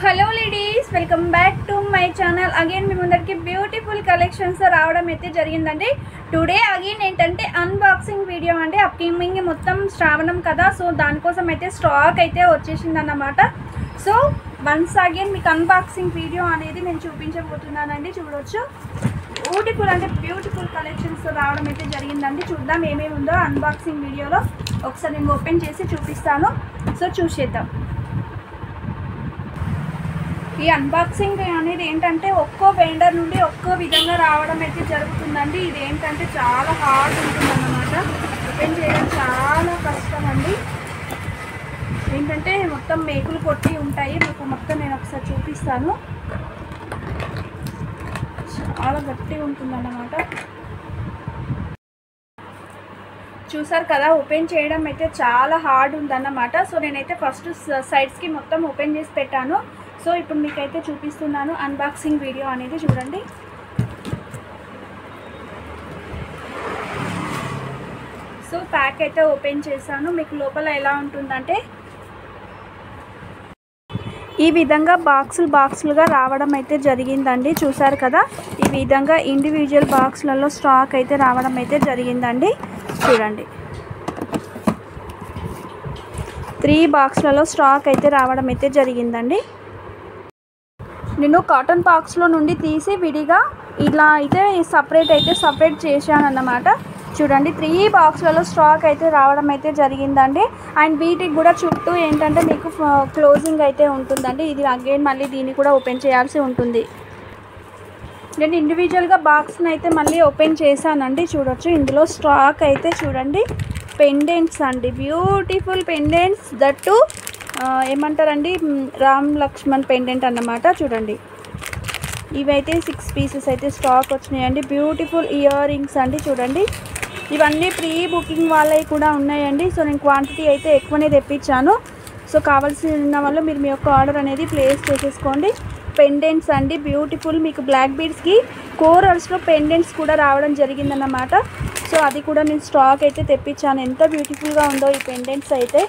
Hello ladies, welcome back to my channel. Again మీ ముందరికి beautiful collections రావడం అయితే జరిగిందండి. టుడే అగైన్ ఏంటంటే అన్బాక్సింగ్ వీడియో అండి. అప్కమింగ్ మొత్తం శ్రావణం కదా, సో దానికోసం అయితే స్టాక్ అయితే వచ్చేసింది అన్నమాట. సో వన్స్ అగైన్ మీకు అన్బాక్సింగ్ వీడియో అనేది నేను చూపించబోతున్నానండి. చూడవచ్చు, బ్యూటిఫుల్ అంటే బ్యూటిఫుల్ కలెక్షన్స్ రావడం అయితే జరిగిందండి. చూద్దాం ఏమేమి ఉందో అన్బాక్సింగ్ వీడియోలో. ఒకసారి నేను ఓపెన్ చేసి చూపిస్తాను, సో చూసేద్దాం. ఈ అన్బాక్సింగ్ అనేది ఏంటంటే ఒక్కో వెండర్ నుండి ఒక్కో విధంగా రావడం అయితే జరుగుతుందండి. ఇది ఏంటంటే చాలా హార్డ్ ఉంటుందన్నమాట, ఓపెన్ చేయడం చాలా కష్టం అండి. ఏంటంటే మొత్తం మేకులు కొట్టి ఉంటాయి. మీకు మొత్తం నేను ఒకసారి చూపిస్తాను. చాలా గట్టిగా ఉంటుందన్నమాట. చూసారు కదా, ఓపెన్ చేయడం అయితే చాలా హార్డ్ ఉందన్నమాట. సో నేనైతే ఫస్ట్ సైడ్స్కి మొత్తం ఓపెన్ చేసి పెట్టాను. సో ఇప్పుడు మీకైతే చూపిస్తున్నాను అన్బాక్సింగ్ వీడియో అనేది. చూడండి, సో ప్యాక్ అయితే ఓపెన్ చేశాను. మీకు లోపల ఎలా ఉంటుందంటే ఈ విధంగా బాక్సులుగా రావడం అయితే జరిగిందండి. చూసారు కదా, ఈ విధంగా ఇండివిజువల్ బాక్స్లలో స్టాక్ అయితే రావడం అయితే జరిగిందండి. చూడండి, 3 బాక్స్లలో స్టాక్ అయితే రావడం అయితే జరిగిందండి. నేను కాటన్ బాక్స్లో నుండి తీసి విడిగా ఇలా అయితే సపరేట్ చేశాను అన్నమాట. చూడండి, 3 బాక్స్లలో స్టాక్ అయితే రావడం అయితే జరిగిందండి. అండ్ వీటికి కూడా చుట్టూ ఏంటంటే మీకు క్లోజింగ్ అయితే ఉంటుందండి. ఇది అగైన్ మళ్ళీ దీన్ని కూడా ఓపెన్ చేయాల్సి ఉంటుంది. నేను ఇండివిజువల్గా బాక్స్ని అయితే మళ్ళీ ఓపెన్ చేశానండి. చూడొచ్చు, ఇందులో స్టాక్ అయితే చూడండి, పెండెంట్స్ అండి, బ్యూటిఫుల్ పెండెంట్స్. దట్టు ఏమంటారండి, రామ్ లక్ష్మణ్ పెండెంట్ అన్నమాట. చూడండి, ఇవైతే 6 పీసెస్ అయితే స్టాక్ వచ్చినాయండి. బ్యూటిఫుల్ ఇయర్ రింగ్స్ అండి. చూడండి, ఇవన్నీ ప్రీ బుకింగ్ వాళ్ళవి కూడా ఉన్నాయండి. సో నేను క్వాంటిటీ అయితే ఎక్కువనే తెప్పించాను. సో కావాల్సిన వాళ్ళు మీరు మీ యొక్క ఆర్డర్ అనేది ప్లేస్ చేసేసుకోండి. పెండెంట్స్ అండి, బ్యూటిఫుల్. మీకు బ్లాక్ బీడ్స్కి కోరల్స్లో పెండెంట్స్ కూడా రావడం జరిగిందన్నమాట. సో అది కూడా నేను స్టాక్ అయితే తెప్పించాను. ఎంత బ్యూటిఫుల్గా ఉందో ఈ పెండెంట్స్ అయితే.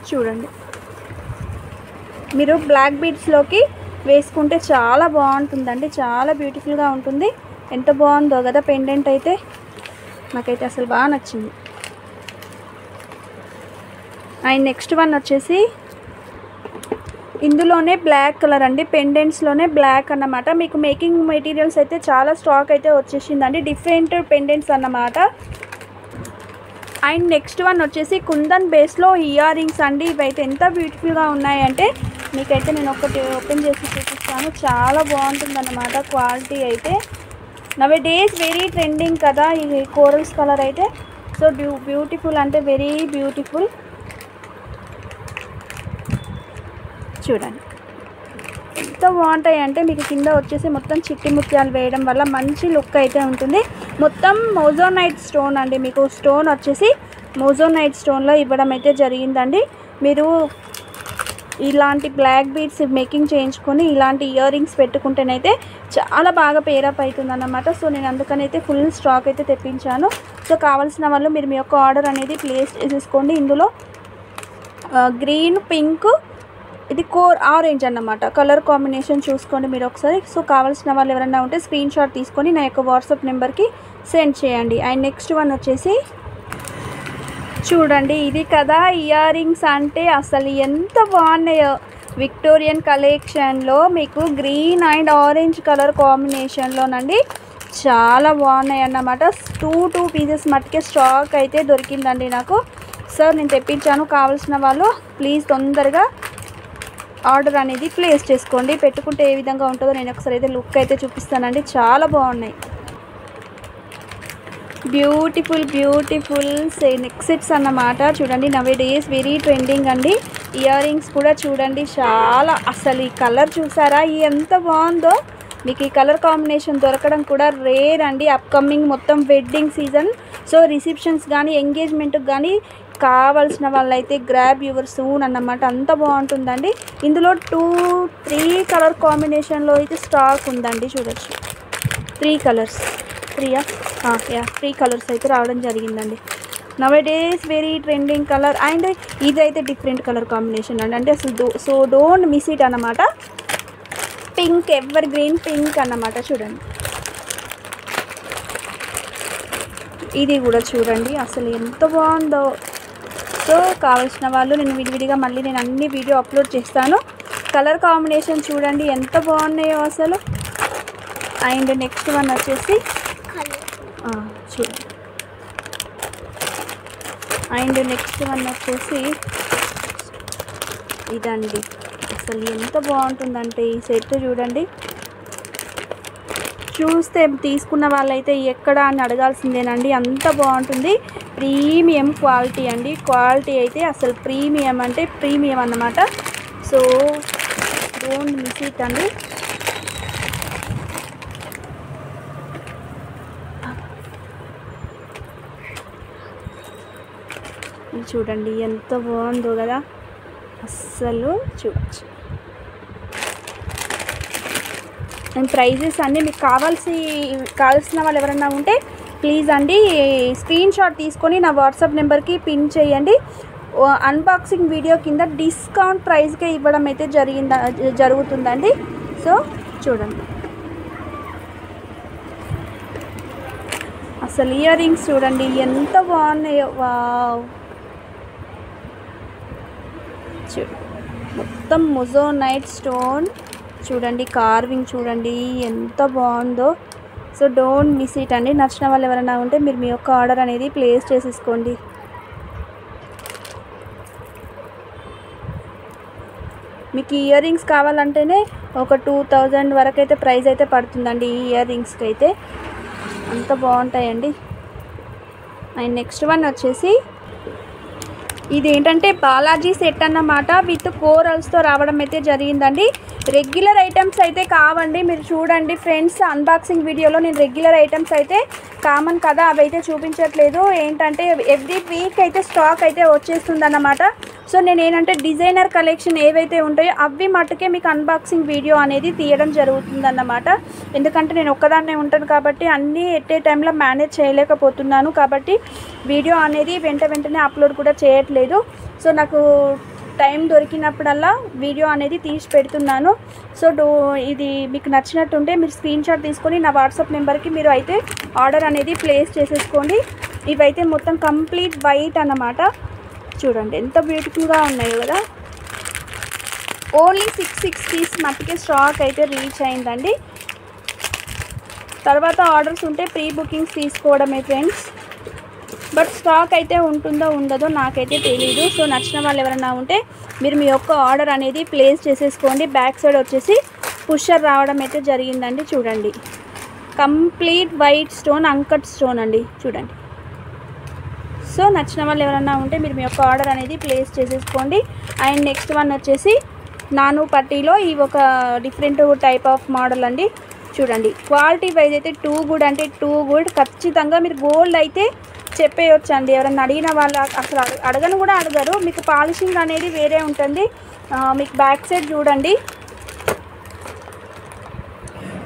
చూడండి, మీరు బ్లాక్ బీడ్స్లోకి వేసుకుంటే చాలా బాగుంటుందండి, చాలా బ్యూటిఫుల్గా ఉంటుంది. ఎంత బాగుందో కదా పెండెంట్ అయితే, నాకైతే అసలు బాగా నచ్చింది. అండ్ నెక్స్ట్ వన్ వచ్చేసి ఇందులోనే బ్లాక్ కలర్ అండి, పెండెంట్స్లోనే బ్లాక్ అన్నమాట. మీకు మేకింగ్ మెటీరియల్స్ అయితే చాలా స్టాక్ అయితే వచ్చేసిందండి, డిఫరెంట్ పెండెంట్స్ అన్నమాట. అండ్ నెక్స్ట్ వన్ వచ్చేసి కుందన్ బేస్లో ఇయర్ రింగ్స్ అండి. ఇవైతే ఎంత బ్యూటిఫుల్గా ఉన్నాయంటే మీకైతే నేను ఒకటి ఓపెన్ చేసి చూపిస్తాను. చాలా బాగుంటుందన్నమాట క్వాలిటీ అయితే. నవ్ డేస్ వెరీ ట్రెండింగ్ కదా ఇది కోరల్స్ కలర్ అయితే. సో బ్యూటిఫుల్ అంటే వెరీ బ్యూటిఫుల్. చూడండి, ఎంత బాగుంటాయి అంటే మీకు కింద వచ్చేసి మొత్తం చిట్టి ముత్యాలు వేయడం వల్ల మంచి లుక్ అయితే ఉంటుంది. మొత్తం మోజోనైట్ స్టోన్ అండి, మీకు స్టోన్ వచ్చేసి మోజోనైట్ స్టోన్లో ఇవ్వడం అయితే జరిగిందండి. మీరు ఇలాంటి బ్లాక్ బీడ్స్ మేకింగ్ చేయించుకొని ఇలాంటి ఇయర్ రింగ్స్ పెట్టుకుంటేనైతే చాలా బాగా పేరప్ అవుతుంది అన్నమాట. సో నేను అందుకనైతే ఫుల్ స్టాక్ అయితే తెప్పించాను. సో కావాల్సిన వాళ్ళు మీరు మీ యొక్క ఆర్డర్ అనేది ప్లేస్ చేసేసుకోండి. ఇందులో గ్రీన్, పింక్, ఇది కోర్ ఆరెంజ్ అన్నమాట. కలర్ కాంబినేషన్ చూసుకోండి మీరు ఒకసారి. సో కావాల్సిన వాళ్ళు ఎవరైనా ఉంటే స్క్రీన్ షాట్ తీసుకొని నా యొక్క వాట్సాప్ నెంబర్కి సెండ్ చేయండి. అండ్ నెక్స్ట్ వన్ వచ్చేసి చూడండి, ఇది కదా ఇయర్ రింగ్స్ అంటే అసలు ఎంత బాగున్నాయో. విక్టోరియన్ కలెక్షన్లో మీకు గ్రీన్ అండ్ ఆరెంజ్ కలర్ కాంబినేషన్లోనండి చాలా బాగున్నాయి అన్నమాట. 2 పీసెస్ మట్టుకే స్టాక్ అయితే దొరికిందండి నాకు. సో నేను తెప్పించాను. కావాల్సిన వాళ్ళు ప్లీజ్ తొందరగా ఆర్డర్ అనేది ప్లేస్ చేసుకోండి. పెట్టుకుంటే ఏ విధంగా ఉంటుందో నేను ఒకసారి అయితే లుక్ అయితే చూపిస్తానండి. చాలా బాగున్నాయి, బ్యూటిఫుల్ నెక్ సెట్స్ అన్నమాట. చూడండి, నవ్ డేస్ వెరీ ట్రెండింగ్ అండి. ఇయర్ రింగ్స్ కూడా చూడండి, చాలా అసలు ఈ కలర్ చూసారా ఎంత బాగుందో. మీకు ఈ కలర్ కాంబినేషన్ దొరకడం కూడా రేర్ అండి. అప్కమింగ్ మొత్తం వెడ్డింగ్ సీజన్. సో రిసెప్షన్స్ కానీ ఎంగేజ్మెంట్కి కానీ కావాల్సిన వాళ్ళైతే గ్రాబ్ యువర్ సూన్ అన్నమాట. అంత బాగుంటుందండి. ఇందులో 2-3 కలర్ కాంబినేషన్లో అయితే స్టాక్ ఉందండి. చూడొచ్చు, 3 కలర్స్ 3 కలర్స్ అయితే రావడం జరిగిందండి. నవడేస్ వెరీ ట్రెండింగ్ కలర్. అండ్ ఇదైతే డిఫరెంట్ కలర్ కాంబినేషన్ అండి, అంటే అసలు సో డోంట్ మిస్ ఇట్ అన్నమాట. పింక్, ఎవర్ గ్రీన్ పింక్ అన్నమాట. చూడండి ఇది కూడా చూడండి అసలు ఎంత బాగుందో. సో కావాల్సిన వాళ్ళు నేను విడివిడిగా మళ్ళీ నేను అన్ని వీడియో అప్లోడ్ చేస్తాను. కలర్ కాంబినేషన్ చూడండి ఎంత బాగున్నాయో అసలు. అండ్ నెక్స్ట్ వన్ వచ్చేసి చూడండి. అండ్ నెక్స్ట్ వన్ వచ్చేసి ఇదండి, అసలు ఎంత బాగుంటుందంటే ఈ సెట్ చూడండి. చూస్తే తీసుకున్న వాళ్ళైతే ఎక్కడ అని అడగాల్సిందేనండి, అంత బాగుంటుంది. ప్రీమియం క్వాలిటీ అండి, క్వాలిటీ అయితే అసలు ప్రీమియం అంటే ప్రీమియం అన్నమాట. సో డోంట్ మిస్ ఇట్ అండి. ఇది చూడండి ఎంత బాగుందో కదా, అస్సలు చూడచ్చు. అండ్ ప్రైజెస్ అన్నీ మీకు కావాల్సిన వాళ్ళు ఎవరైనా ఉంటే ప్లీజ్ అండి స్క్రీన్ షాట్ తీసుకొని నా వాట్సాప్ నెంబర్కి పిన్ చేయండి. అన్బాక్సింగ్ వీడియో కింద డిస్కౌంట్ ప్రైస్కే ఇవ్వడం అయితే జరుగుతుందండి. సో చూడండి అసలు ఇయర్ రింగ్స్ చూడండి ఎంత బాగున్నాయో. వావ్, మొత్తం మొజోనైట్ స్టోన్ చూడండి, కార్వింగ్ చూడండి ఎంత బాగుందో. సో డోంట్ మిస్ ఇట్ అండి. నచ్చిన వాళ్ళు ఎవరైనా ఉంటే మీరు మీ యొక్క ఆర్డర్ అనేది ప్లేస్ చేసేసుకోండి. మీకు ఇయర్ రింగ్స్ కావాలంటేనే ఒక 2000 వరకు అయితే ప్రైస్ అయితే పడుతుందండి ఈ ఇయర్ రింగ్స్కి అయితే, అంత బాగుంటాయండి. అండ్ నెక్స్ట్ వన్ వచ్చేసి ఇదేంటంటే బాలాజీ సెట్ అన్నమాట, విత్ కోరల్స్తో రావడం అయితే జరిగిందండి. రెగ్యులర్ ఐటమ్స్ అయితే కావండి, మీరు చూడండి ఫ్రెండ్స్ అన్బాక్సింగ్ వీడియోలో నేను రెగ్యులర్ ఐటమ్స్ అయితే కామన్ కదా అవి అయితే చూపించట్లేదు. ఏంటంటే ఎవ్రీ వీక్ అయితే స్టాక్ అయితే వచ్చేస్తుంది అన్నమాట. సో నేను ఏంటంటే డిజైనర్ కలెక్షన్ ఏవైతే ఉంటాయో అవి మట్టుకే మీకు అన్బాక్సింగ్ వీడియో అనేది తీయడం జరుగుతుందన్నమాట. ఎందుకంటే నేను ఒక్కదాన్నే ఉంటాను కాబట్టి అన్నీ ఎట్ ఏ టైంలో మేనేజ్ చేయలేకపోతున్నాను కాబట్టి వీడియో అనేది వెంటనే అప్లోడ్ కూడా చేయట్లేదు. సో నాకు టైం దొరికినప్పుడల్లా వీడియో అనేది తీసి పెడుతున్నాను. సో ఇది మీకు నచ్చినట్టుంటే మీరు స్క్రీన్ షాట్ తీసుకొని నా వాట్సాప్ నెంబర్కి మీరు అయితే ఆర్డర్ అనేది ప్లేస్ చేసేసుకోండి. ఇవైతే మొత్తం కంప్లీట్ వైట్ అన్నమాట. చూడండి ఎంత బ్యూటిఫుల్గా ఉన్నాయో కదా. ఓన్లీ 660 మట్టుకే స్టాక్ అయితే రీచ్ అయిందండి. తర్వాత ఆర్డర్స్ ఉంటే ప్రీ బుకింగ్స్ తీసుకోవడమే ఫ్రెండ్స్. బట్ స్టాక్ అయితే ఉంటుందో ఉండదో నాకైతే తెలీదు. సో నచ్చిన వాళ్ళు ఎవరైనా ఉంటే మీరు మీ యొక్క ఆర్డర్ అనేది ప్లేస్ చేసేసుకోండి. బ్యాక్ సైడ్ వచ్చేసి పుషర్ రావడం అయితే జరిగిందండి. చూడండి complete white stone, uncut stone అండి చూడండి. సో నచ్చిన వాళ్ళు ఎవరైనా ఉంటే మీరు మీ యొక్క ఆర్డర్ అనేది ప్లేస్ చేసేసుకోండి. అండ్ నెక్స్ట్ వన్ వచ్చేసి నాను పట్టీలో ఈ ఒక డిఫరెంట్ టైప్ ఆఫ్ మోడల్ అండి. చూడండి క్వాలిటీ వైజ్ అయితే టూ గుడ్ అంటే టూ గుడ్. ఖచ్చితంగా మీరు గోల్డ్ అయితే చెప్పేయచ్చు అండి. ఎవరైనా అడిగిన వాళ్ళు అసలు అడగను కూడా అడగరు. మీకు పాలిషింగ్ అనేది వేరే ఉంటుంది. మీకు బ్యాక్ సైడ్ చూడండి,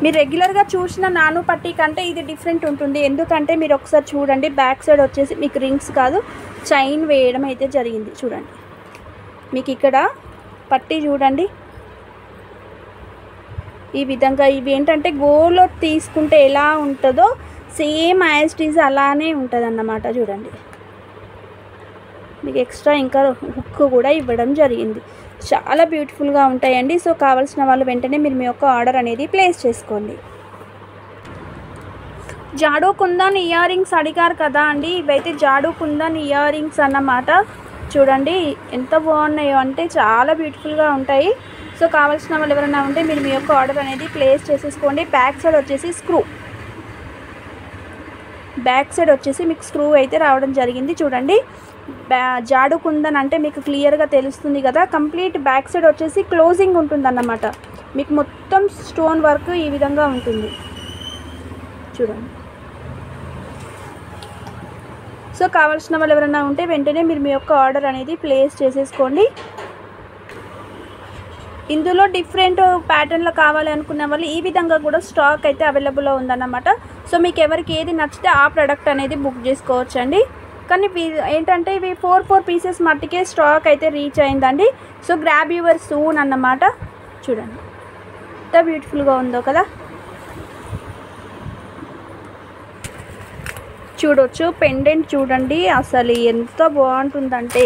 మీరు రెగ్యులర్గా చూసిన నాను పట్టీ కంటే ఇది డిఫరెంట్ ఉంటుంది. ఎందుకంటే మీరు ఒకసారి చూడండి బ్యాక్ సైడ్ వచ్చేసి మీకు రింగ్స్ కాదు చైన్ వేయడం అయితే జరిగింది. చూడండి మీకు ఇక్కడ పట్టీ చూడండి ఈ విధంగా. ఇవి ఏంటంటే గోల్డ్లో తీసుకుంటే ఎలా ఉంటుందో సేమ్ యాజ్ ఇట్ ఈజ్ అలానే ఉంటుంది అన్నమాట. చూడండి మీకు ఎక్స్ట్రా ఇంకా హుక్ కూడా ఇవ్వడం జరిగింది. చాలా బ్యూటిఫుల్గా ఉంటాయండి. సో కావాల్సిన వాళ్ళు వెంటనే మీరు మీ యొక్క ఆర్డర్ అనేది ప్లేస్ చేసుకోండి. జాడూ కుందన్ ఇయర్ రింగ్స్ అడిగారు కదా అండి, ఇవైతే జాడూ కుందన్ ఇయర్ రింగ్స్ అన్నమాట. చూడండి ఎంత బాగున్నాయో అంటే చాలా బ్యూటిఫుల్గా ఉంటాయి. సో కావాల్సిన వాళ్ళు ఎవరైనా ఉంటే మీరు మీ యొక్క ఆర్డర్ అనేది ప్లేస్ చేసేసుకోండి. బ్యాక్ సైడ్ వచ్చేసి మీకు స్క్రూ అయితే రావడం జరిగింది. చూడండి జాడు కుందన్ అంటే మీకు క్లియర్గా తెలుస్తుంది కదా. కంప్లీట్ బ్యాక్ సైడ్ వచ్చేసి క్లోజింగ్ ఉంటుందన్నమాట. మీకు మొత్తం స్టోన్ వర్క్ ఈ విధంగా ఉంటుంది చూడండి. సో కావాల్సిన వాళ్ళు ఎవరైనా ఉంటే వెంటనే మీరు మీ యొక్క ఆర్డర్ అనేది ప్లేస్ చేసేసుకోండి. ఇందులో డిఫరెంట్ ప్యాటర్న్లో కావాలి అనుకున్న వాళ్ళు ఈ విధంగా కూడా స్టాక్ అయితే అవైలబుల్లో ఉందన్నమాట. సో మీకు ఎవరికి ఏది నచ్చితే ఆ ప్రోడక్ట్ అనేది బుక్ చేసుకోవచ్చండి. కానీ ఏంటంటే ఇవి 4 పీసెస్ మట్టికే స్టాక్ అయితే రీచ్ అయిందండి. సో గ్రాబ్ యువర్ సూన్ అన్నమాట. చూడండి ఎంత బ్యూటిఫుల్గా ఉందో కదా. చూడొచ్చు పెండెంట్ చూడండి అసలు ఎంత బాగుంటుందంటే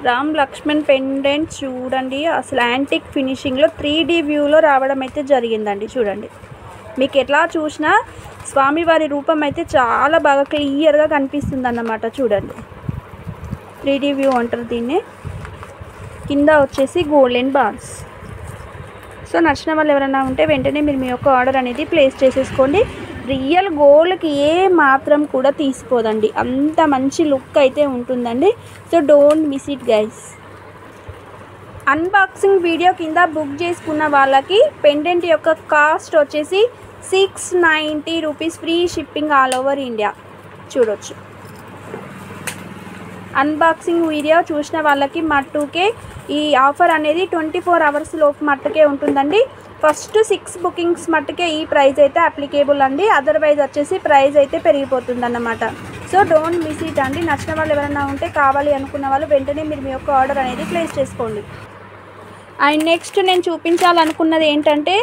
రామ్ లక్ష్మణ్ పెండెంట్ చూడండి అసలు యాంటిక్ ఫినిషింగ్లో 3D వ్యూలో రావడం అయితే జరిగిందండి. చూడండి మీకు ఎట్లా చూసినా స్వామివారి రూపం అయితే చాలా బాగా క్లియర్గా కనిపిస్తుంది అన్నమాట. చూడండి 3D వ్యూ అంటారు దీన్ని. కింద వచ్చేసి గోల్డెన్ బాల్స్. సో నచ్చిన వాళ్ళు ఎవరైనా ఉంటే వెంటనే మీరు మీ యొక్క ఆర్డర్ అనేది ప్లేస్ చేసేసుకోండి. రియల్ గోల్డ్కి ఏ మాత్రం కూడా తీసిపోదండి, అంత మంచి లుక్ అయితే ఉంటుందండి. So don't miss it guys. Unboxing video కింద బుక్ చేసుకున్న వాళ్ళకి పెండెంట్ యొక్క కాస్ట్ వచ్చేసి 690 rupees, free shipping all over India. చూడొచ్చు అన్బాక్సింగ్ వీడియో చూసిన వాళ్ళకి మట్టుకే ఈ ఆఫర్ అనేది 24 అవర్స్ లోపు మట్టుకే ఉంటుందండి. ఫస్ట్ 6 బుకింగ్స్ మట్టుకే ఈ ప్రైస్ అయితే అప్లికేబుల్ అండి. అదర్వైజ్ వచ్చేసి ప్రైస్ అయితే పెరిగిపోతుంది అన్నమాట. సో డోంట్ మిస్ ఇట్ అండి. నచ్చిన వాళ్ళు ఎవరైనా ఉంటే కావాలి అనుకున్న వాళ్ళు వెంటనే మీరు మీ యొక్క ఆర్డర్ అనేది ప్లేస్ చేసుకోండి. అండ్ నెక్స్ట్ నేను చూపించాలనుకున్నది ఏంటంటే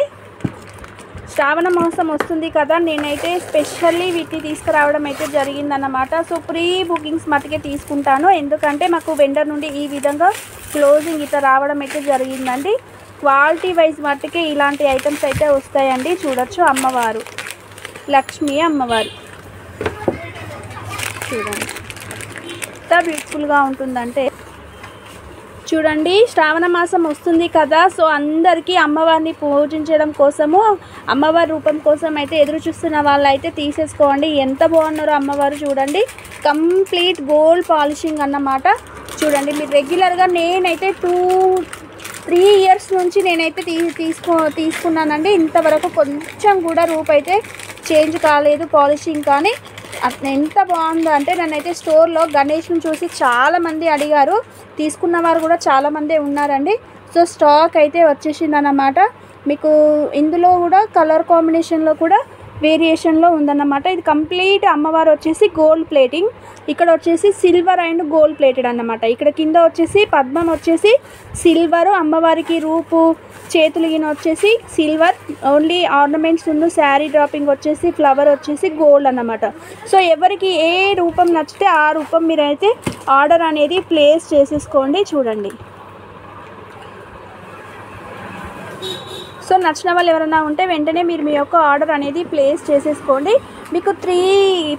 శ్రావణ మాసం వస్తుంది కదా, నేనైతే స్పెషల్లీ వీటిని తీసుకురావడం అయితే జరిగిందన్నమాట. సో ప్రీ బుకింగ్స్ మట్టుకే తీసుకుంటాను, ఎందుకంటే మాకు వెండర్ నుండి ఈ విధంగా క్లోజింగ్ ఇట్లా రావడం అయితే జరిగిందండి. క్వాలిటీ వైజ్ మట్టుకే ఇలాంటి ఐటమ్స్ అయితే వస్తాయండి. చూడొచ్చు అమ్మవారు, లక్ష్మీ అమ్మవారు చూడండి ఎంత బ్యూటిఫుల్గా ఉంటుందంటే. చూడండి శ్రావణ మాసం వస్తుంది కదా, సో అందరికీ అమ్మవారిని పూజించడం కోసము అమ్మవారి రూపం కోసం అయితే ఎదురు చూస్తున్న వాళ్ళు అయితే తీసేసుకోండి. ఎంత బాగున్నారో అమ్మవారు చూడండి. కంప్లీట్ గోల్డ్ పాలిషింగ్ అన్నమాట. చూడండి మీరు రెగ్యులర్గా నేనైతే 2-3 ఇయర్స్ నుంచి నేనైతే తీసుకున్నానండి. ఇంతవరకు కొంచెం కూడా రూప్ అయితే చేంజ్ కాలేదు పాలిషింగ్. కానీ ఎంత బాగుందో అంటే నన్నైతే స్టోర్లో గణేష్ని చూసి చాలామంది అడిగారు, తీసుకున్న వారు కూడా చాలామంది ఉన్నారండి. సో స్టాక్ అయితే వచ్చేసిందన్నమాట. మీకు ఇందులో కూడా కలర్ కాంబినేషన్లో కూడా వేరియేషన్లో ఉందన్నమాట. ఇది కంప్లీట్ అమ్మవారు వచ్చేసి గోల్డ్ ప్లేటింగ్, ఇక్కడ వచ్చేసి సిల్వర్ అండ్ గోల్డ్ ప్లేటెడ్ అన్నమాట. ఇక్కడ కింద వచ్చేసి పద్మం వచ్చేసి సిల్వరు, అమ్మవారికి రూపు చేతులు వచ్చేసి సిల్వర్, ఓన్లీ ఆర్నమెంట్స్ ఉన్న శారీ డ్రాపింగ్ వచ్చేసి ఫ్లవర్ వచ్చేసి గోల్డ్ అన్నమాట. సో ఎవరికి ఏ రూపం నచ్చితే ఆ రూపం మీరైతే ఆర్డర్ అనేది ప్లేస్ చేసేసుకోండి. చూడండి సో నచ్చిన వాళ్ళు ఎవరైనా ఉంటే వెంటనే మీరు మీ యొక్క ఆర్డర్ అనేది ప్లేస్ చేసేసుకోండి. మీకు 3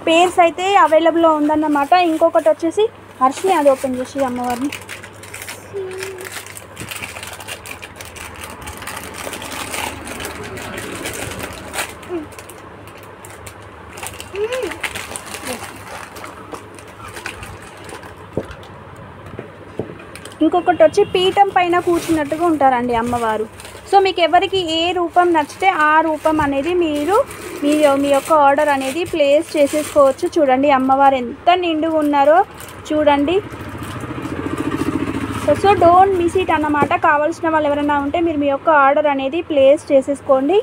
పేర్స్ అయితే అవైలబుల్లో ఉందన్నమాట. ఇంకొకటి వచ్చేసి హర్షిని అది ఓపెన్ చేసి అమ్మవారిని. ఇంకొకటి వచ్చి పీఠం పైన కూర్చున్నట్టుగా ఉంటారండి అమ్మవారు. సో మీకు ఎవరికి ఏ రూపం నచ్చితే ఆ రూపం అనేది మీరు మీ యొక్క ఆర్డర్ అనేది ప్లేస్ చేసేసుకోవచ్చు. చూడండి అమ్మవారు ఎంత నిండుగా ఉన్నారో చూడండి. సో డోంట్ మిస్ ఇట్ అన్నమాట. కావాల్సిన వాళ్ళు ఎవరైనా ఉంటే మీరు మీ యొక్క ఆర్డర్ అనేది ప్లేస్ చేసేసుకోండి.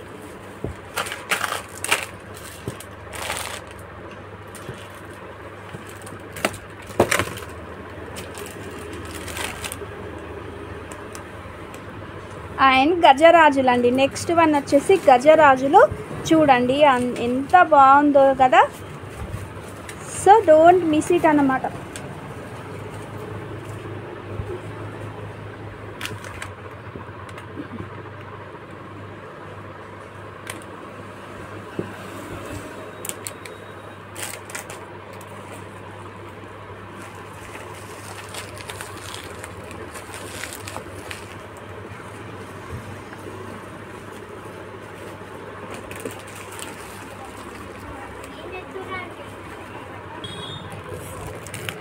అండ్ గజరాజులు అండి. నెక్స్ట్ వన్ వచ్చేసి గజరాజులు చూడండి ఎంత బాగుందో కదా. సో డోంట్ మిస్ ఇట్ అన్నమాట.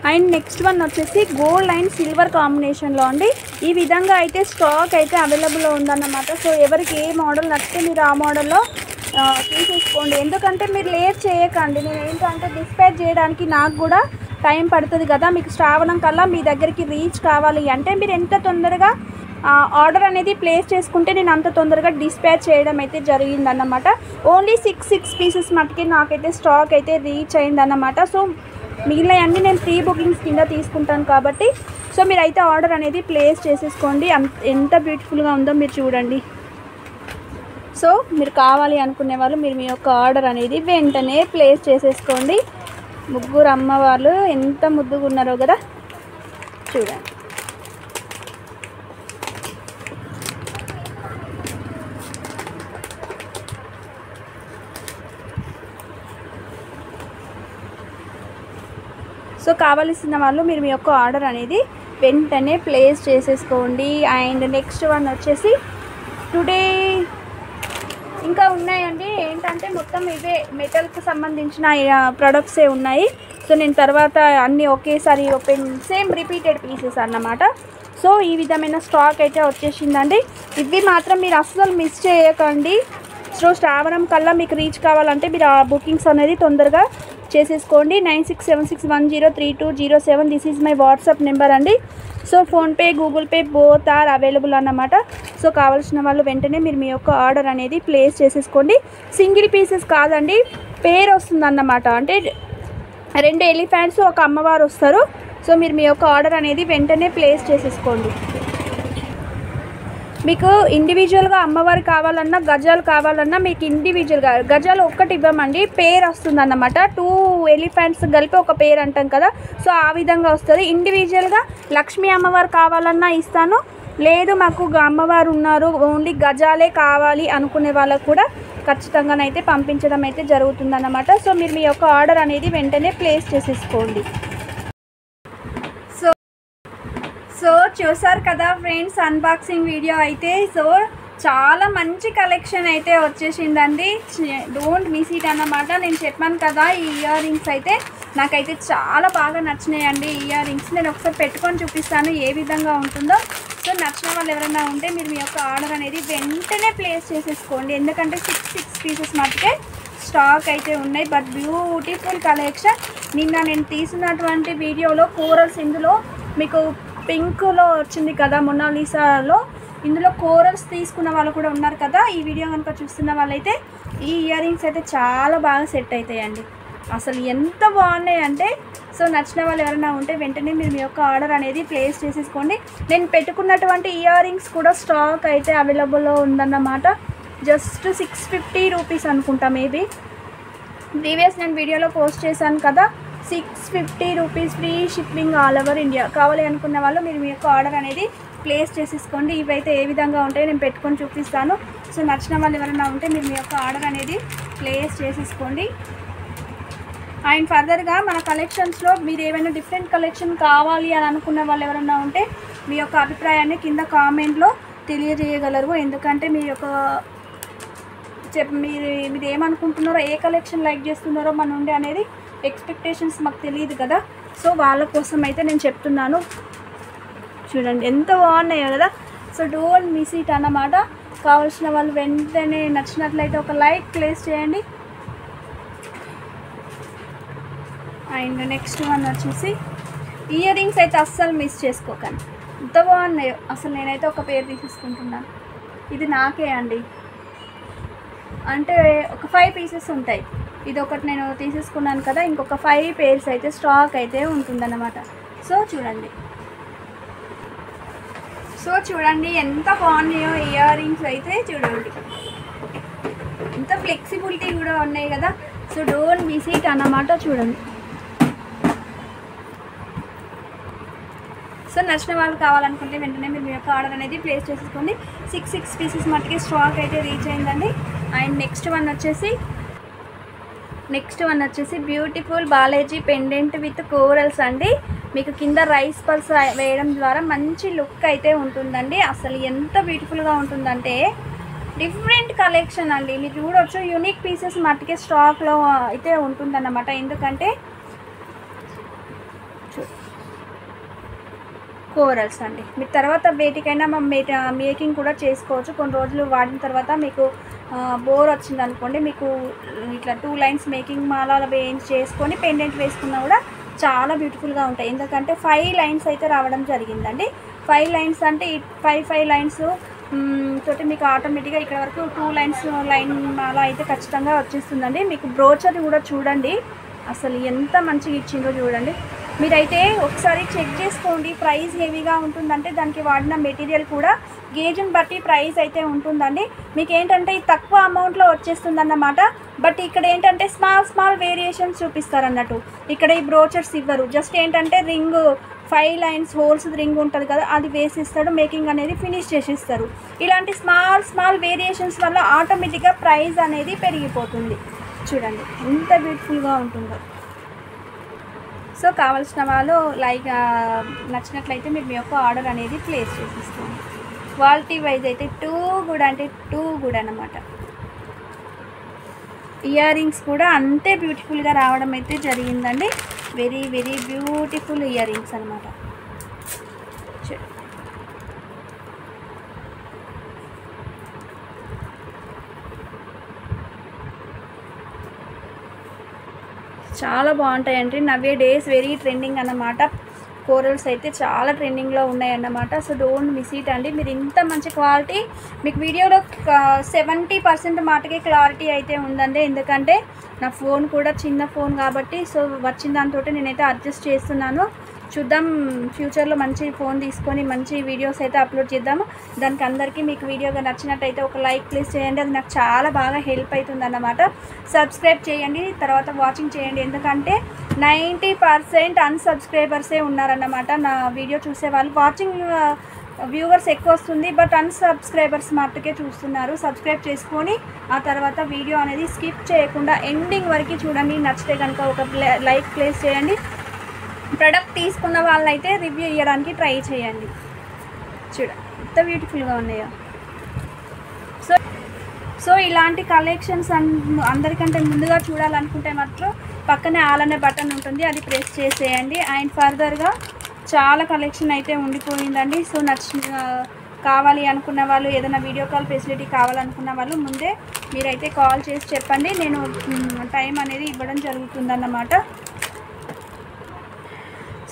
అండ్ నెక్స్ట్ వన్ వచ్చేసి గోల్డ్ అండ్ సిల్వర్ కాంబినేషన్లో అండి. ఈ విధంగా అయితే స్టాక్ అయితే అవైలబుల్లో ఉందన్నమాట. సో ఎవరికి ఏ మోడల్ నచ్చితే మీరు ఆ మోడల్లో తీసేసుకోండి. ఎందుకంటే మీరు లేట్ చేయకండి. నేను ఏంటంటే డిస్పాచ్ చేయడానికి నాకు కూడా టైం పడుతుంది కదా. మీకు శ్రావణం కల్లా మీ దగ్గరికి రీచ్ కావాలి అంటే మీరు ఎంత తొందరగా ఆర్డర్ అనేది ప్లేస్ చేసుకుంటే నేను అంత తొందరగా డిస్పాచ్ చేయడం అయితే జరిగిందన్నమాట. ఓన్లీ 6 పీసెస్ మటుకి నాకైతే స్టాక్ అయితే రీచ్ అయిందన్నమాట. సో మిగిలినవన్నీ నేను ప్రీ బుకింగ్స్ కింద తీసుకుంటాను కాబట్టి సో మీరైతే ఆర్డర్ అనేది ప్లేస్ చేసేసుకోండి. ఎంత బ్యూటిఫుల్గా ఉందో మీరు చూడండి. సో మీరు కావాలి అనుకునే వాళ్ళు మీరు మీ యొక్క ఆర్డర్ అనేది వెంటనే ప్లేస్ చేసేసుకోండి. ముగ్గురు అమ్మవాళ్ళు ఎంత ముద్దుగా ఉన్నారో కదా చూడండి. సో కావలసిన వాళ్ళు మీరు మీ యొక్క ఆర్డర్ అనేది వెంటనే ప్లేస్ చేసేసుకోండి. అండ్ నెక్స్ట్ వన్ వచ్చేసి టుడే ఇంకా ఉన్నాయండి. ఏంటంటే మొత్తం ఇవే మెటల్కి సంబంధించిన ప్రొడక్ట్సే ఉన్నాయి. సో నేను తర్వాత అన్నీ ఒకేసారి ఓపెన్ సేమ్ రిపీటెడ్ పీసెస్ అన్నమాట. సో ఈ విధమైన స్టాక్ అయితే వచ్చేసిందండి. ఇవి మాత్రం మీరు అస్సలు మిస్ చేయకండి. సో శ్రావణం కల్లా మీకు రీచ్ కావాలంటే మీరు ఆ బుకింగ్స్ అనేది తొందరగా చేసేసుకోండి. 9676103207 this is my WhatsApp number అండి. So PhonePe Google pay both are available అన్నమాట. సో కావాల్సిన వాళ్ళు వెంటనే మీరు మీ యొక్క ఆర్డర్ అనేది ప్లేస్ చేసేసుకోండి. సింగిల్ పీసెస్ కాదండి, పేర్ వస్తుంది అన్నమాట. అంటే 2 ఎలిఫెంట్స్ ఒక అమ్మవారు వస్తారు. సో మీరు మీ యొక్క ఆర్డర్ అనేది వెంటనే ప్లేస్ చేసేసుకోండి. మీకు ఇండివిజువల్గా అమ్మవారు కావాలన్నా గజాలు కావాలన్నా మీకు ఇండివిజువల్గా గజాలు ఒక్కటి ఇవ్వమండి, పేరు వస్తుంది అన్నమాట. 2 ఎలిఫెంట్స్ కలిపి ఒక పేరు అంటాం కదా, సో ఆ విధంగా వస్తుంది. ఇండివిజువల్గా లక్ష్మీ అమ్మవారు కావాలన్నా ఇస్తాను, లేదు మాకు అమ్మవారు ఉన్నారు ఓన్లీ గజాలే కావాలి అనుకునే వాళ్ళకు కూడా ఖచ్చితంగానైతే పంపించడం అయితే జరుగుతుందన్నమాట. సో మీరు మీ యొక్క ఆర్డర్ అనేది వెంటనే ప్లేస్ చేసేసుకోండి. సో చూసారు కదా ఫ్రెండ్స్ అన్బాక్సింగ్ వీడియో అయితే. సో చాలా మంచి కలెక్షన్ అయితే వచ్చేసిందండి. డోంట్ మిస్ ఇట్ అన్నమాట. నేను చెప్పాను కదా ఈ ఇయర్ రింగ్స్ అయితే నాకైతే చాలా బాగా నచ్చినాయండి. ఇయర్ రింగ్స్ నేను ఒకసారి పెట్టుకొని చూపిస్తాను ఏ విధంగా ఉంటుందో. సో నచ్చిన వాళ్ళు ఎవరైనా ఉంటే మీరు మీ యొక్క ఆర్డర్ అనేది వెంటనే ప్లేస్ చేసేసుకోండి. ఎందుకంటే 6 పీసెస్ మటుకే స్టాక్ అయితే ఉన్నాయి. But beautiful collection. నిన్న నేను తీసినటువంటి వీడియోలో కోరల్స్ ఇందులో మీకు పింక్లో వచ్చింది కదా మొనాలిసాలో, ఇందులో కోరల్స్ తీసుకున్న వాళ్ళు కూడా ఉన్నారు కదా. ఈ వీడియో కనుక చూస్తున్న వాళ్ళైతే ఈ ఇయర్ రింగ్స్ అయితే చాలా బాగా సెట్ అవుతాయండి. అసలు ఎంత బాగున్నాయి అంటే సో నచ్చిన వాళ్ళు ఎవరైనా ఉంటే వెంటనే మీరు మీ యొక్క ఆర్డర్ అనేది ప్లేస్ చేసేసుకోండి. నేను పెట్టుకున్నటువంటి ఇయర్ రింగ్స్ కూడా స్టాక్ అయితే అవైలబుల్లో ఉందన్నమాట. జస్ట్ 650 రూపీస్ అనుకుంటా మేబీ. ప్రీవియస్ నేను వీడియోలో పోస్ట్ చేశాను కదా, 650 rupees free shipping all over India. కావాలి అనుకున్న వాళ్ళు మీరు మీ యొక్క ఆర్డర్ అనేది ప్లేస్ చేసేసుకోండి. ఇవైతే ఏ విధంగా ఉంటాయో నేను పెట్టుకొని చూపిస్తాను. సో నచ్చిన వాళ్ళు ఎవరైనా ఉంటే మీరు మీ యొక్క ఆర్డర్ అనేది ప్లేస్ చేసేసుకోండి. అండ్ ఫర్దర్గా మన కలెక్షన్స్లో మీరు ఏమైనా డిఫరెంట్ కలెక్షన్ కావాలి అని అనుకున్న వాళ్ళు ఎవరైనా ఉంటే మీ యొక్క అభిప్రాయాన్ని కింద కామెంట్లో తెలియజేయగలరు. ఎందుకంటే మీ యొక్క మీరు ఏమనుకుంటున్నారో, ఏ కలెక్షన్ లైక్ చేస్తున్నారో మన నుండి అనేది ఎక్స్పెక్టేషన్స్ మాకు తెలియదు కదా. సో వాళ్ళ కోసం అయితే నేను చెప్తున్నాను. చూడండి ఎంత బాగున్నాయో కదా. సో డోంట్ మిస్ ఇట్ అన్నమాట. కావాల్సిన వాళ్ళు వెంటనే నచ్చినట్లయితే ఒక లైక్ ప్లేస్ చేయండి. అండ్ నెక్స్ట్ వన్ వచ్చేసి ఇయర్ రింగ్స్ అయితే అస్సలు మిస్ చేసుకోకండి. ఎంత బాగున్నాయో అసలు. నేనైతే ఒక పేరు తీసేసుకుంటున్నాను. ఇది నాకే అండి. అంటే ఒక 5 పీసెస్ ఉంటాయి. ఇది ఒకటి నేను తీసేసుకున్నాను కదా, ఇంకొక 5 పేర్స్ అయితే స్టాక్ అయితే ఉంటుందన్నమాట. సో చూడండి ఎంత బాగున్నాయో ఇయర్ రింగ్స్ అయితే. చూడండి ఎంత ఫ్లెక్సిబిలిటీ కూడా ఉన్నాయి కదా. సో డోంట్ మిస్ ఇట్ అన్నమాట. చూడండి. సో నచ్చిన వాళ్ళు కావాలనుకుంటే వెంటనే మీరు మీ యొక్క ఆర్డర్ అనేది ప్లేస్ చేసుకోండి. 6 పీసెస్ మట్టుకి స్టాక్ అయితే రీచ్ అయిందండి. అండ్ నెక్స్ట్ వన్ వచ్చేసి beautiful Balaji pendant with corals అండి. మీకు కింద రైస్ పల్స్ వేయడం ద్వారా మంచి లుక్ అయితే ఉంటుందండి. అసలు ఎంత బ్యూటిఫుల్గా ఉంటుందంటే డిఫరెంట్ కలెక్షన్ అండి. మీరు చూడవచ్చు యూనిక్ పీసెస్ మట్టుకే స్టాక్లో అయితే ఉంటుందన్నమాట. ఎందుకంటే కోరల్స్ అండి. మీరు తర్వాత వేటికైనా మేకింగ్ కూడా చేసుకోవచ్చు. కొన్ని రోజులు వాడిన తర్వాత మీకు బోర్ వచ్చింది అనుకోండి, మీకు ఇట్లా 2 లైన్స్ మేకింగ్ మాల చేసుకొని పెండెంట్ వేసుకున్నా కూడా చాలా బ్యూటిఫుల్గా ఉంటాయి. ఎందుకంటే 5 లైన్స్ అయితే రావడం జరిగిందండి. 5 లైన్స్ అంటే 5 లైన్స్ తోటి మీకు ఆటోమేటిక్గా ఇక్కడ వరకు 2 లైన్స్ లైన్ అలా అయితే ఖచ్చితంగా వచ్చేస్తుందండి. మీకు బ్రోచర్ కూడా చూడండి అసలు ఎంత మంచిగా ఇచ్చిందో చూడండి. మీరైతే ఒకసారి చెక్ చేసుకోండి. ప్రైస్ హెవీగా ఉంటుందంటే దానికి వాడిన మెటీరియల్ కూడా గేజ్ని బట్టి ప్రైస్ అయితే ఉంటుందండి. మీకు ఏంటంటే తక్కువ అమౌంట్లో వచ్చేస్తుందన్నమాట. బట్ ఇక్కడ ఏంటంటే స్మాల్ వేరియేషన్స్ చూపిస్తారన్నట్టు. ఇక్కడ ఈ బ్రోచర్స్ ఇవ్వరు. జస్ట్ ఏంటంటే రింగ్ 5 లైన్స్ హోల్స్ రింగ్ ఉంటుంది కదా, అది వేసిస్తాడు. మేకింగ్ అనేది ఫినిష్ చేసిస్తారు. ఇలాంటి స్మాల్ వేరియేషన్స్ వల్ల ఆటోమేటిక్గా ప్రైస్ అనేది పెరిగిపోతుంది. చూడండి ఎంత బ్యూటిఫుల్గా ఉంటుందో. సో కావాల్సిన వాళ్ళు నచ్చినట్లయితే మీరు మీ యొక్క ఆర్డర్ అనేది ప్లేస్ చేసేసుకోండి. క్వాలిటీ వైజ్ అయితే టూ గుడ్ అన్నమాట. ఇయర్ రింగ్స్ కూడా అంతే బ్యూటిఫుల్గా రావడం అయితే జరిగిందండి. వెరీ బ్యూటిఫుల్ ఇయర్ రింగ్స్ అనమాట. చాలా బాగుంటాయండి. నవ్వే డేస్ వెరీ ట్రెండింగ్ అన్నమాట. కోరల్స్ అయితే చాలా ట్రెండింగ్లో ఉన్నాయన్నమాట. సో డోంట్ మిస్ ఇట్ అండి. మీరు ఇంత మంచి క్వాలిటీ మీకు వీడియోలో 70% మాటకే క్లారిటీ అయితే ఉందండి. ఎందుకంటే నా ఫోన్ కూడా చిన్న ఫోన్ కాబట్టి సో వచ్చిన దాంతో నేనైతే అడ్జస్ట్ చేస్తున్నాను. చూద్దాం ఫ్యూచర్లో మంచి ఫోన్ తీసుకొని మంచి వీడియోస్ అయితే అప్లోడ్ చేద్దాము. దానికి అందరికీ మీకు వీడియోగా నచ్చినట్టయితే ఒక లైక్ ప్లీజ్ చేయండి. అది నాకు చాలా బాగా హెల్ప్ అవుతుంది అన్నమాట. సబ్స్క్రైబ్ చేయండి, తర్వాత వాచింగ్ చేయండి. ఎందుకంటే 90% అన్సబ్స్క్రైబర్సే ఉన్నారన్నమాట నా వీడియో చూసే వాళ్ళు. వాచింగ్ వ్యూవర్స్ ఎక్కువ వస్తుంది, బట్ అన్సబ్స్క్రైబర్స్ మట్టుకే చూస్తున్నారు. సబ్స్క్రైబ్ చేసుకొని ఆ తర్వాత వీడియో అనేది స్కిప్ చేయకుండా ఎండింగ్ వరకు చూడండి. నచ్చితే కనుక ఒక లైక్ ప్లేస్ చేయండి. ప్రోడక్ట్ తీసుకున్న వాళ్ళైతే రివ్యూ ఇవ్వడానికి ట్రై చేయండి. చూడండి ఎంత బ్యూటిఫుల్గా ఉన్నాయో. సో ఇలాంటి కలెక్షన్స్ అందరికంటే ముందుగా చూడాలనుకుంటే మాత్రం పక్కనే ఆల్ అనే బటన్ ఉంటుంది, అది ప్రెస్ చేసేయండి. అండ్ ఫర్దర్గా చాలా కలెక్షన్ అయితే ఉండిపోయిందండి. సో కావాలి అనుకున్న వాళ్ళు, ఏదైనా వీడియో కాల్ ఫెసిలిటీ కావాలనుకున్న వాళ్ళు ముందే మీరైతే కాల్ చేసి చెప్పండి. నేను టైం అనేది ఇవ్వడం జరుగుతుందన్నమాట.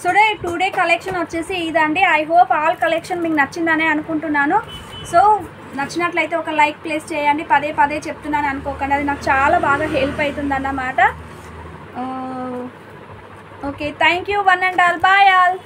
సో టుడే కలెక్షన్ వచ్చేసి ఇదండి. ఐ హోప్ ఆల్ కలెక్షన్ మీకు నచ్చిందనే అనుకుంటున్నాను. సో నచ్చినట్లయితే ఒక లైక్ ప్లేస్ చేయండి. పదే చెప్తున్నాను అనుకోకండి, అది నాకు చాలా బాగా హెల్ప్ అవుతుంది అన్నమాట. Okay, thank you one and all. Bye all.